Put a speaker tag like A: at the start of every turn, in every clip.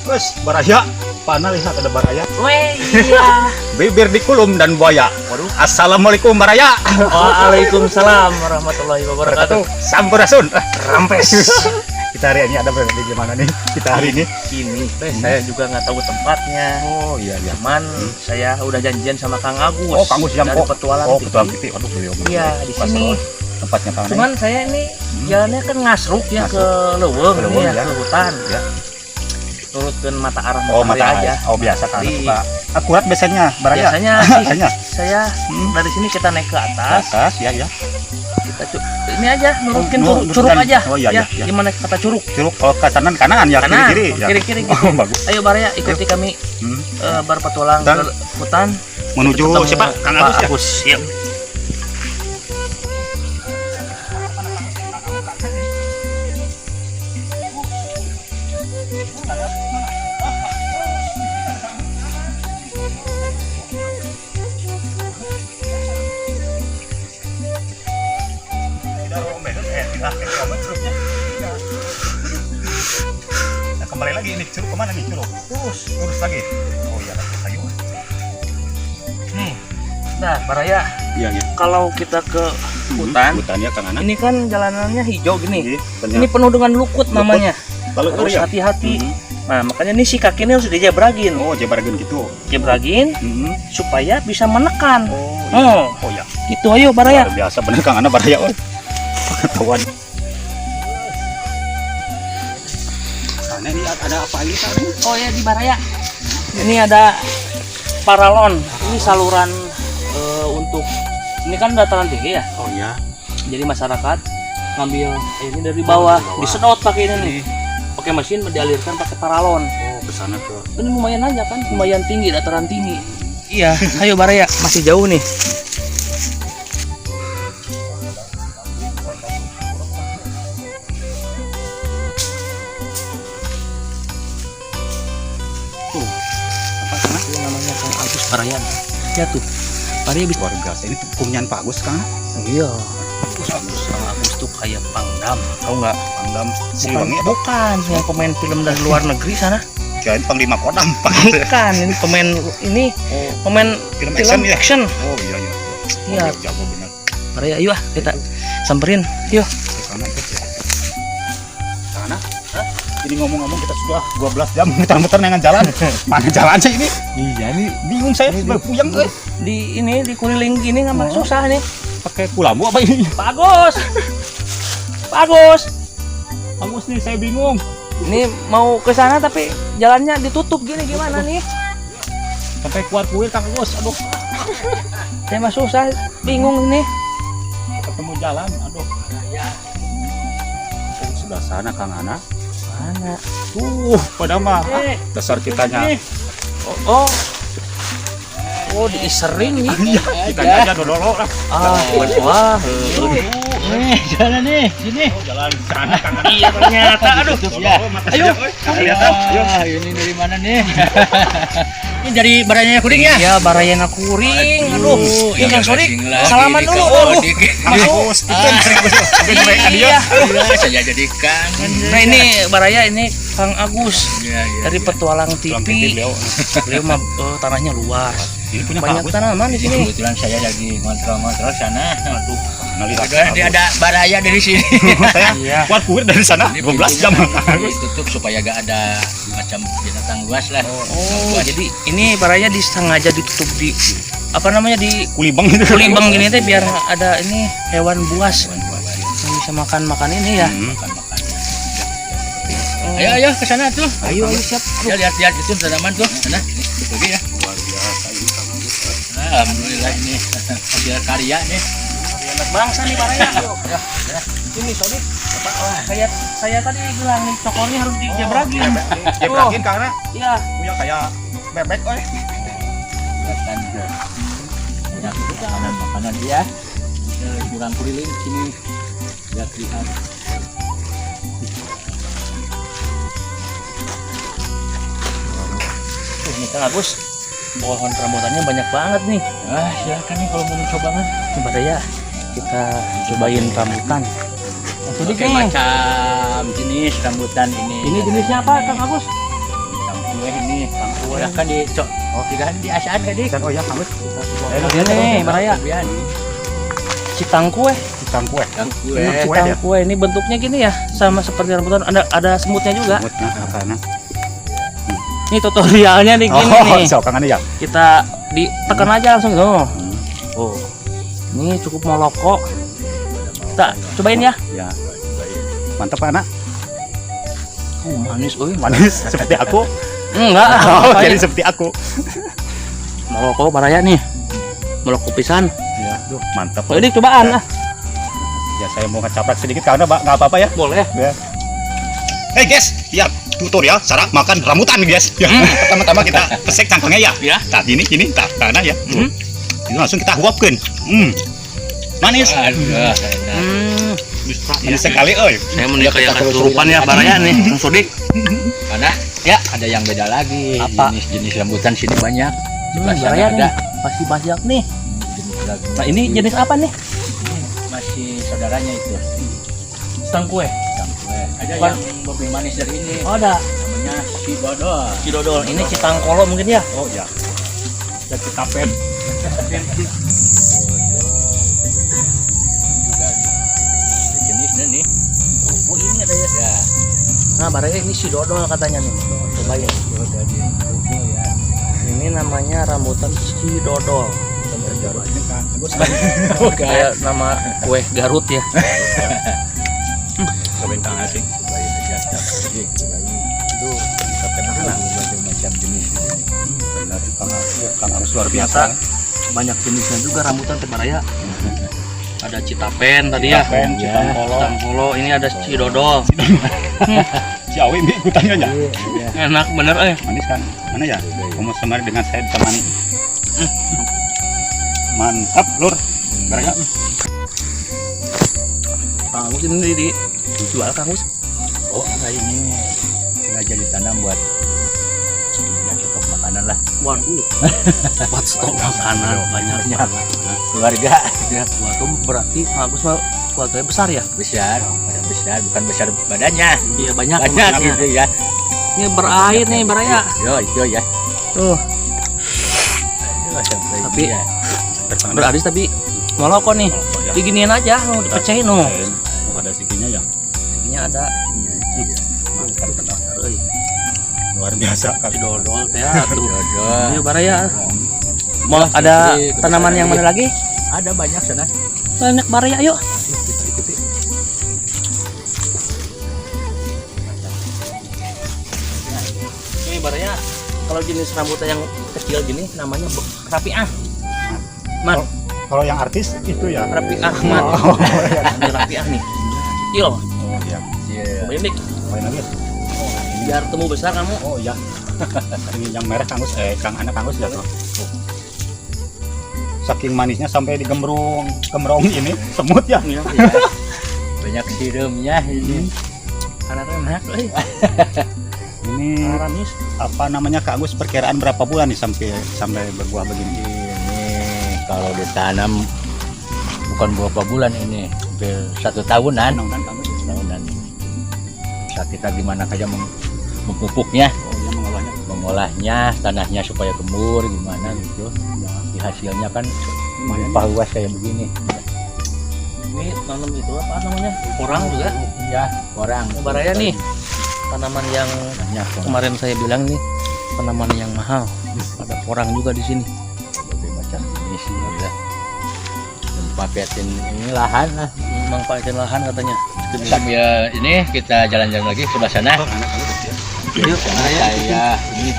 A: Wes, baraya. Pana lihat ada baraya.
B: Weh, iya.
A: Bibir dikulum dan buaya.
B: Waduh.
A: Assalamualaikum baraya.
B: Waalaikumsalam warahmatullahi wabarakatuh.
A: Sampurasun.
B: Rampes.
A: Kita hari ini ada berada di mana nih? Kita hari ini.
B: Ini teh saya juga nggak tahu tempatnya.
A: Oh iya iya.
B: Cuman saya udah janjian sama Kang Agus.
A: Oh, Kang Agus yang
B: dari petualang.
A: Oh, petualang TV. Aduh, beliau.
B: Iya, di sini.
A: Tempatnya Kang.
B: Cuman saya ini jalannya kan ngasruk ya ke Leuweung
A: Leuweung,
B: ya,
A: ya.
B: ke hutan.
A: Ya.
B: Turutkan mata arah
A: Oh,
B: matahari
A: mata
B: aja.
A: Oh, biasa kan.
B: Di-
A: Akurat biasanya baraya.
B: Biasanya sih,
A: Biasanya.
B: saya dari sini kita naik ke atas.
A: Atas ya ya.
B: Kita ini aja nurutin
A: Oh,
B: curug
A: nurutan.
B: aja.
A: Oh, iya,
B: ya,
A: iya.
B: gimana kata curug?
A: Curug kalau ke kanan ya
B: Kanan,
A: kiri-kiri ya.
B: kiri-kiri gitu.
A: Oh, bagus.
B: Ayo Baraya ikuti kami berpetualang
A: Dan
B: ke hutan
A: menuju
B: ketemu
A: siapa? Kang Agus ya.
B: Agus. Yuk.
A: Nah, kembali lagi ini curug kemana nih curug? Lurus lagi. Oh iya lurus lagi.
B: Nih. Nah, Baraya,
A: Iya iya.
B: kalau kita ke hutan,
A: Hutannya Kang Ana.
B: ini kan jalanannya hijau gini.
A: Iya,
B: Ini penuh dengan lukut namanya.
A: Lalu
B: Harus
A: ya?
B: hati-hati. Nah, makanya nih si kakinya harus dijebragin.
A: Oh, jebargen gitu.
B: Jebragin supaya bisa menekan.
A: Oh, iya.
B: Oh,
A: Oh ya.
B: gitu ayo Baraya.
A: Luar biasa bener Kang Ana baraya. Oh. Pengetahuan. Sana ini ada apa ini tadi?
B: Oh ya di Baraya. Ini ada paralon. Ini saluran untuk ini kan dataran tinggi ya.
A: Oh ya.
B: Jadi masyarakat ngambil airnya dari bawah,
A: dari bawah.
B: disedot pakai ini nih. Pakai mesin dialirkan pakai paralon.
A: Oh, ke sana ke.
B: Ini lumayan aja kan, lumayan tinggi, dataran tinggi. Iya, ayo Baraya, masih jauh nih. Tuh,
A: Apa sana?
B: itu namanya Kang Agus Baraya. Ya tuh, Baraya bisa.
A: Luar biasa. Ini punyaan Pak Agus Kang.
B: Iya. Kang Agus tuh kayak Pangdam, tahu nggak?
A: Pangdam
B: Bukan,
A: Siliwangi.
B: bukan yang pemain film dari luar negeri sana.
A: Kirain Panglima Kodam.
B: Bukan, ini pemain
A: Film
B: film
A: action ya?
B: action.
A: Oh iya iya.
B: Iya.
A: Oh, jago benar.
B: Baraya, yuk kita samperin. Yuk.
A: Karena ikut ya. Karena ini ngomong-ngomong kita sudah 12 jam muter-muter dengan jalan. Mana jalan sih ini?
B: Iya, ini
A: Bingung saya, puyeng tuh.
B: di kuriling gini nggak susah nih.
A: Pakai kulambu apa ini?
B: Pak Agus. Pak Agus.
A: Bagus nih, saya bingung.
B: Ini mau ke sana tapi jalannya ditutup gini gimana nih?
A: Sampai keluar kuil Kang Agus. Aduh,
B: Saya mah susah, bingung ini.
A: ketemu jalan. Aduh. Oh, sebelah sana Kang Ana.
B: Mana?
A: Pada mah dasar kitanya.
B: Oh. Oh, diisering nih.
A: Kitanya aja dodolo lah.
B: Wah.
C: Jalan nih, sini.
A: Oh, jalan sana Kang Ana.
B: Iya ternyata. Aduh.
C: Ya.
A: Ayo. Lihat ayo.
C: Ini dari mana nih? Ini dari Baranya Kuring ya?
B: Iya, Barayana Kuring. Aduh. Ini Kang Sodik. Salaman dulu.
A: Kang Agus, itu sering Gus. Sampai mereka dia.
C: Iya, saya jadi kangen.
B: Nah, ini Baraya, ini Kang Agus
C: Iya, iya.
B: dari Petualang
A: Tulang
B: TV.
A: beliau.
B: Beliau mah tanahnya luas.
A: Ini punya Kang
B: Banyak
A: Agus.
B: tanaman di sini.
C: Kebetulan saya lagi ngontrol-ngontrol sana. Aduh.
A: Nah, lihat.
C: Ada Baraya dari sini.
A: Saya
B: Iya.
A: keluar kuil dari sana 12 jam.
C: Ditutup supaya gak ada macam binatang buas lah.
B: Oh, jadi ini Baraya disengaja ditutup di apa namanya di
A: Kulibang itu.
B: kulibang gini teh biar ada ini hewan buas yang bisa makan ini ya.
C: Makan-makan. Ayo ke sana tuh.
B: Ayo siap.
C: Ya lihat itu tanaman tuh. Sana. Pergi ya.
A: Luar biasa ini Kang Agus.
C: Alhamdulillah ini hasil karya nih.
B: Anak bangsa nih Baraya. Ya. Ini Sodik. Kayak saya tadi bilang nih cokornya harus dijebragin.
A: Jebrakin karena
B: Iya.
A: punya kayak bebek oi.
C: Kelihatan banyak makanan dia. Kurang kuriling sini. Lihat.
B: Ini Kang Agus. Pohon rambutannya banyak banget nih.
C: Silakan nih kalau mau mencoba kan.
B: Coba deh ya. Kita cobain rambutan. Sodik
C: Berbagai
B: nih.
C: macam jenis rambutan ini.
B: Ini jenisnya apa Kang Agus?
C: Hitam kue ini kue kan di cok di asaan kan di
A: Dan oh ya Kang Gus.
B: Ini Baraya. Citangkue.
A: Citangkue.
C: kue
B: Citangkue ini bentuknya gini ya, sama seperti rambutan. Ada semutnya juga.
A: Semutnya apana?
B: Ini tutorialnya nih gini nih.
A: So Kang ya.
B: Kita ditekan aja langsung tuh. Oh. Ini cukup moloko. Kita cobain ya.
A: Ya. Mantap Anak.
B: Manis, euy.
A: Manis seperti aku.
B: Enggak.
A: Oh,
B: Apanya?
A: jadi seperti aku.
B: Moloko Baraya nih. Moloko pisan.
A: Ya, duh, mantap.
B: Oh, ini cobaan ah.
A: Ya saya mau ngecaprak sedikit karena nggak apa-apa ya.
B: Boleh.
A: Ya. Hey guys, lihat tutorial cara makan rambutan nih guys. Ya, pertama-tama kita pesek cangkangnya ya.
B: Ya.
A: Nah, ini tanah ya. Ini langsung kita huapkan. Manis.
C: ada
A: Manis sekali, oi.
B: Saya mau kayak kesurupan ya Baraya nih, Kang Sodik.
C: karena ya ada yang beda lagi.
B: Apa?
C: Jenis rambutan sini banyak. Sebelah sana
B: Baraya
C: ada
B: nih, pasti banyak nih.
C: jenis lagi.
B: Nah, ini jenis apa nih?
C: Masih saudaranya itu.
B: Citangkue.
C: Kue. Ada
B: Bukan.
C: yang lebih manis dari ini.
B: Oh, ada
C: Namanya si dodol.
B: Cidodol. Ini Citangkolo mungkin ya.
A: Oh ya. Dan kita pen.
C: Jenisnya nih.
B: Oh, ini ada ya.
C: Ya.
B: Nah, Baraya ini si dodol katanya nih. Cobain.
C: Udah di tubuh ya.
B: Ini namanya rambutan si dodol.
A: Oh,
B: Kayak nama kue Garut ya.
A: Cobain Kang Asing.
C: Supaya terjata. Itu berbagai macam jenis di sini.
A: Benar Kang Agus luar biasa.
B: Banyak jenisnya juga rambutan Teh Baraya. Ada Citapen tadi ya.
A: Citapen, Citangkolo.
B: Citangkolo, ini ada Cidodol.
A: Ciawi ini hutannya ya.
B: Enak bener
A: Manis kan? Mana ya? Kamu semari dengan saya ditemani. Mantap, Lur. Baraya.
B: Kang Agus ini dijual Kang Agus.
C: Oh, nah ini sengaja ditanam buat ya stok makanan lah.
B: Waduh. Buat stok makanan banyaknya.
C: Keluarga
B: Ya, waduh berarti Kang Agus mah keluarganya besar ya?
C: besar, besar bukan besar badannya.
B: Iya, banyak.
C: Banyak gitu ya.
B: Ini berair nih Baraya.
C: Yo, itu ya.
B: Tuh,
C: Aduh, sampai
B: Tapi-
C: dia.
B: beraris tapi moloko nih. Diginiin aja, nu dipecahin nu.
A: Oh, ada sikinya ya.
B: Ini ada
A: Mantap, benar.
B: euy,
A: Luar biasa kali.
B: Cidodol teh tuh.
C: Dodol.
B: Ini Baraya. Mau ada tanaman yang mana lagi?
C: Ada banyak sana.
B: Banyak Baraya, yuk.
A: Kita ikuti.
B: Ini Baraya. Kalau jenis rambutan yang kecil gini namanya rapiah. Man,
A: Kalau yang artis itu ya.
B: rapiah man.
A: Oh,
B: Ini rapiah nih. Kecil.
A: oh iya.
C: Iya.
B: Cobain dik.
A: Main lagi.
B: Biar temu besar kamu.
A: Oh iya. Ini yang merah Kang Gus, Kang Anak Kang Gus ya tuh. Saking manisnya sampai digembrung ini semut ya.
B: Iya.
C: Banyak sirumnya ini.
B: Anak enak, euy.
A: Ini
B: Manis.
A: apa namanya Kang Gus, perkiraan berapa bulan nih sampai berbuah begini?
C: Ini kalau ditanam bukan berapa bulan ini, hampir 1 tahunan.
A: Tahunan Kang Gus.
C: Tahunan. Bisa kita gimana saja memupuknya,
A: Oh iya, mengolahnya.
C: mengolahnya, tanahnya supaya gembur gimana gitu. Di hasilnya kan melimpah luas kayak begini.
B: Ini tanam itu apa namanya? Orang juga.
C: Ya, orang.
B: Baraya nih. Tanaman yang
C: Banyak
B: kemarin saya bilang nih tanaman yang mahal. Ada orang juga di sini.
C: berbagai macam jenis ya. Paketin ini lahan lah.
B: Manfaatin lahan katanya.
C: Sambil ini kita jalan-jalan lagi sebelah sana.
A: Oh, Anak Kang Gus ya.
B: Yuk,
C: Saya ini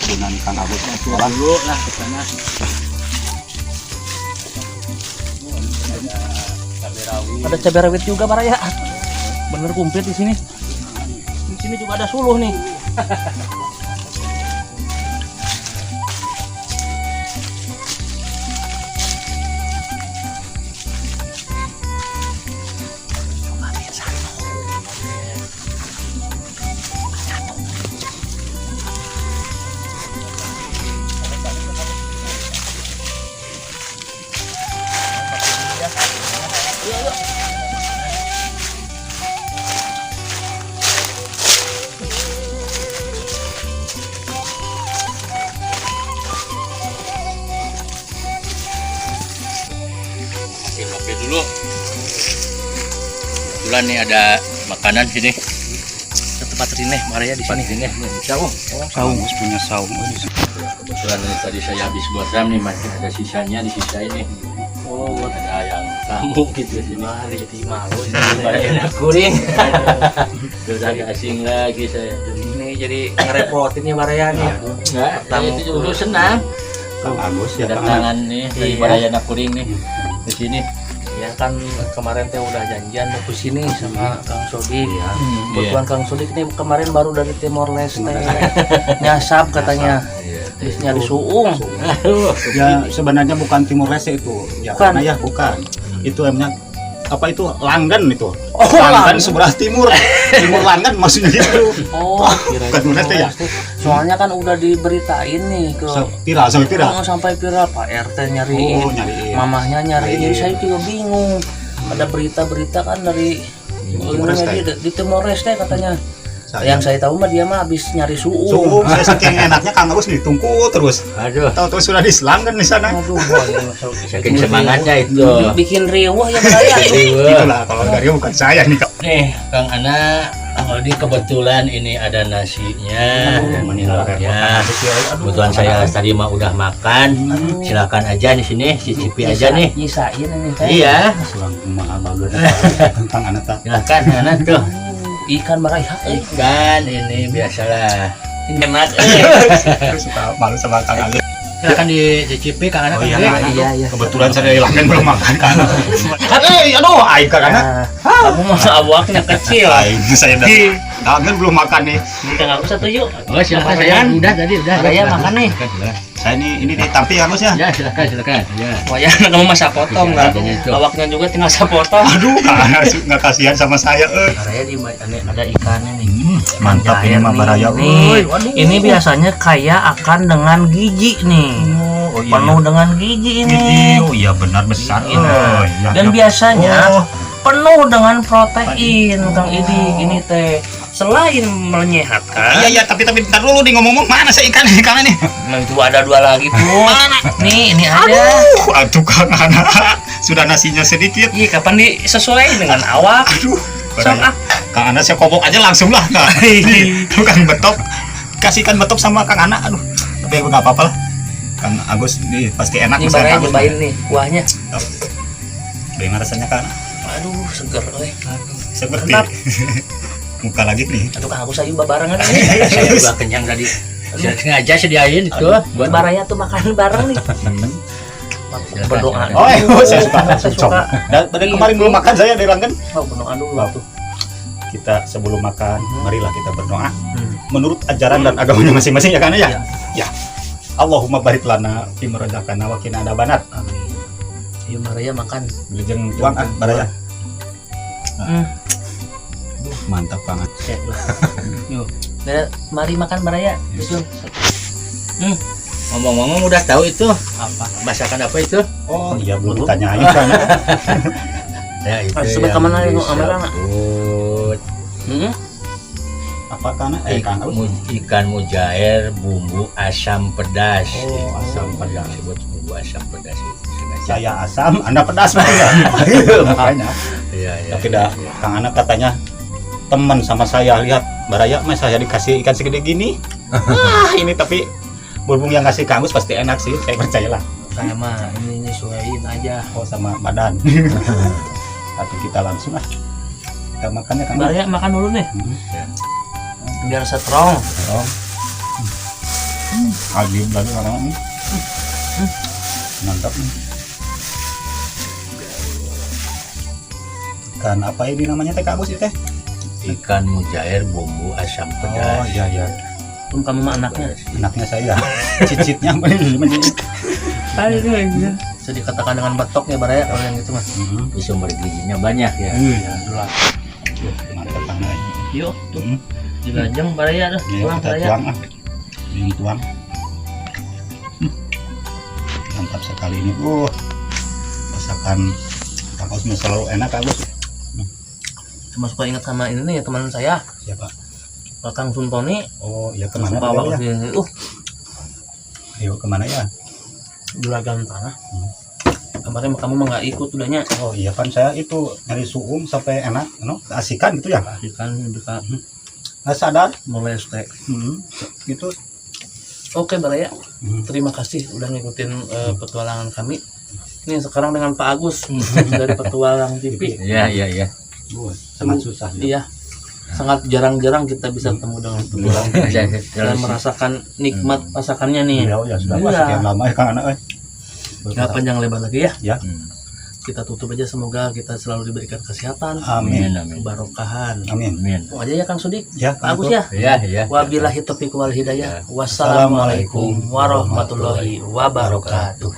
A: Kebunan Kang Agus.
C: pulang dulu lah ke sana.
B: ada cabai rawit juga Baraya. Bener komplit di sini. Di sini juga ada suluh nih.
C: kebetulan nih ada makanan sini.
B: Ke tempat rineh Maria di sini.
C: Sini saung.
A: Saung, punya saung.
C: Kebetulan ini tadi saya habis godam nih, masih ada sisanya di sisa ini. Oh, ada yang kamu gitu sini.
B: Mari jadi malu
C: Banyak kuring. Sudah gak asing lagi saya.
B: ini jadi ngerepotin ya Maria nih.
C: Enggak,
B: Tamu.
C: itu juga senang.
A: Kang Agus ya, Kang.
C: Kedatangan nih dari
B: Iya.
C: Barayana Kuring nih di sini.
B: Ya kan kemarin teh udah janjian mau ke sini sama Kang Sodik. Kebetulan Kang Sodik ini kemarin baru dari Timor Leste. Nyasap katanya. Habis nyari suung.
C: Aduh,
A: Ya sebenarnya bukan Timur Leste itu. Ya
B: Bukan.
A: karena ya bukan. Itu emangnya apa itu Langgan itu.
B: Oh,
A: Langgan
B: Langgan.
A: sebelah timur. Timur Langgan maksudnya gitu.
B: Oh, kira
A: bukan Timor Leste ya?
B: Soalnya kan udah diberitain nih ke
A: Viral sampai viral.
B: sampai viral Pak RT nyariin.
A: Oh, nyariin.
B: Mamahnya nyariin.
A: Iya.
B: Saya juga bingung. Ada berita-berita kan dari
A: Timor Leste.
B: di Timor Leste katanya.
A: Saya.
B: Yang saya tahu mah dia mah habis nyari suung.
A: Suung, saya saking enaknya Kang Agus ditunggu terus.
C: aduh,
A: Tahu-tahu sudah di Langgan di sana.
B: Aduh, boy,
C: saking semangatnya itu.
B: bikin riuh ya Baraya.
A: Itulah kalau dari bukan saya nih Kak.
C: Nih, Kang Ana, ini kebetulan ini ada nasinya, minumnya. Kebetulan saya tadi mah udah makan. Silakan aja di sini, cicipi aja nih.
B: Nyisain ini teh.
C: Iya,
A: Sulang mahal bagus tentang anak tak.
C: silakan Ana tuh.
B: Ikan Baraya.
C: Ikan ini biasalah.
B: Enak.
A: Suka malu sama Kang Agus.
C: Silakan dicicipi Kang Ana.
A: Oh iya,
C: Kang.
A: Kang.
B: iya.
A: Kebetulan saya dari Langgan belum makan kan. Aduh, aing Kang Ana.
B: Kamu mah awaknya kecil.
A: Aing saya dari Langgan belum makan nih.
B: Minta aku satu yuk.
C: Oh, silakan saya. Udah tadi udah.
B: Baraya makan nih.
A: Saya ini ditampi Kang Agus ya.
C: Ya, silakan. Ya.
B: Wah ya, kamu masa potong lah.
C: Iya, itu.
B: Awaknya juga tinggal sapotong.
A: Aduh, Kang Ana nggak kasihan sama saya.
B: Baraya di ada ikannya nih.
A: Mantap ini mah Baraya.
B: Nih, ini biasanya kaya akan dengan gizi nih.
A: Oh iya.
B: Penuh dengan gizi ini.
A: Oh iya benar besar ini.
B: Nah,
A: iya.
B: dan biasanya
A: Oh.
B: penuh dengan protein Kang Idik ini teh. Selain menyehatkan,
A: Iya, tapi ntar dulu nih ngomong mana saya ikannya nih.
B: itu ada dua lagi tuh. Nih, ini ada.
A: Aduh Kang Ana. Sudah nasinya sedikit.
B: Ih, kapan disesuaikan dengan awak?
A: Aduh.
B: Sok, ah.
A: Kang Ana saya kobok aja langsung lah. Nah, bukan betok. Kasihkan betok sama Kang Ana. Aduh. Tapi nggak apa-apa lah. Kang Agus ini pasti enak
B: Ini
A: masakan
B: Baraya
A: Kang Agus.
B: nyobain nih kuahnya.
A: Bagaimana rasanya Kang Ana?
B: Aduh, seger euy.
A: Seperti
B: Mantap.
A: muka lagi nih.
B: Aduh, Kang Agus aja barengan nih.
C: Saya juga kenyang tadi. Sengaja sediain itu buat
B: Baraya tuh makan bareng nih. Berdoa.
A: Oh, saya suka.
B: Saya suka.
A: Dari kemarin belum makan saya dari Langgan.
B: Oh, berdoa dulu tuh.
A: Kita sebelum makan, marilah kita berdoa menurut ajaran dan agamanya masing-masing ya kan ya. Ya. Allahumma barik lana fi razaqana wa qina adzabannar.
B: Amin. Ayo Baraya makan.
A: Wilujeng tuang Baraya.
B: Hmm.
A: Mantap banget.
B: Yuk. Mari makan Baraya. Yuk.
C: ngomong-ngomong udah tahu itu
B: Apa?
C: masakan apa itu?
A: Oh iya belum ditanyain kan.
C: Ya itu.
B: Sebut
C: yang
B: kemana nih,
C: disebut
B: kamera, Nak?
A: Apa kan? Kang Agus.
C: Ikan mujair bumbu asam pedas.
A: Oh, asam pedas.
C: Disebut bumbu asam pedas itu. Sengaja.
A: Saya asam, Anda pedas makanya. Makanya.
C: Iya, iya.
A: Tapi dah Kang Ana katanya teman sama saya lihat Baraya mas saya dikasih ikan segede gini. Ini tapi berhubung yang ngasih Kang Agus pasti enak sih, saya percayalah.
B: Kayak mah ini nyesuaiin aja.
A: Oh sama badan. Tapi kita langsung kita makannya Kang.
B: Baraya makan dulu nih.
C: Ya.
B: Biar strong.
A: Oh. Agib lagi orang ini. Mantap nih. Ikan apa ini namanya teh Kak Agus itu teh?
C: Ikan mujair bumbu asam
A: Oh
C: pedas.
A: iya iya.
B: Kamu mah anaknya.
A: Anaknya saya. Cicitnya mencicit.
B: Bisa dikatakan dengan betok ya Baraya kalau yang itu mah.
C: Di sumber gizinya banyak ya.
A: Iya, dulu. Mantap banget.
B: Yuk, tuh. Dilajeng Baraya dah.
A: Ya,
B: Pulang
A: kita
B: Baraya.
A: tuang yang tuang. Mantap sekali ini. Masakan Kang Agus selalu enak Kang Agus.
B: Cuma suka ingat sama ini nih teman saya,
A: Siapa?
B: Kang Suntoni.
A: Oh, iya kemana
B: Bawa
A: dia
B: ke
A: ya?
B: sini.
A: Ayo kemana ya?
B: Juragan tanah. kemarin kamu mah nggak ikut udahnya.
A: Oh iya kan saya itu nyari suung sampai enak, keasikan gitu ya.
B: Kan bisa
A: Nggak sadar.
B: moleste.
A: Gitu.
B: Oke Baraya, terima kasih udah ngikutin petualangan kami. Ini sekarang dengan Pak Agus dari Petualang TV.
C: Iya.
A: Sangat susah.
B: Iya, sangat jarang-jarang kita bisa ketemu dengan Petualang dan merasakan nikmat masakannya nih.
A: Ya sudah
B: Iya.
A: sekian lama ya Kang Anak.
B: Nggak panjang lebar lagi ya.
A: Ya.
B: Kita tutup aja, semoga kita selalu diberikan kesehatan,
A: Amin.
B: kebarokahan.
A: Amin.
B: Mau aja ya Kang Sudik.
A: Ya,
B: Pak Agus ya.
C: Iya.
B: Wabillahi taufiq wal hidayah. Wassalamualaikum warahmatullahi wabarakatuh.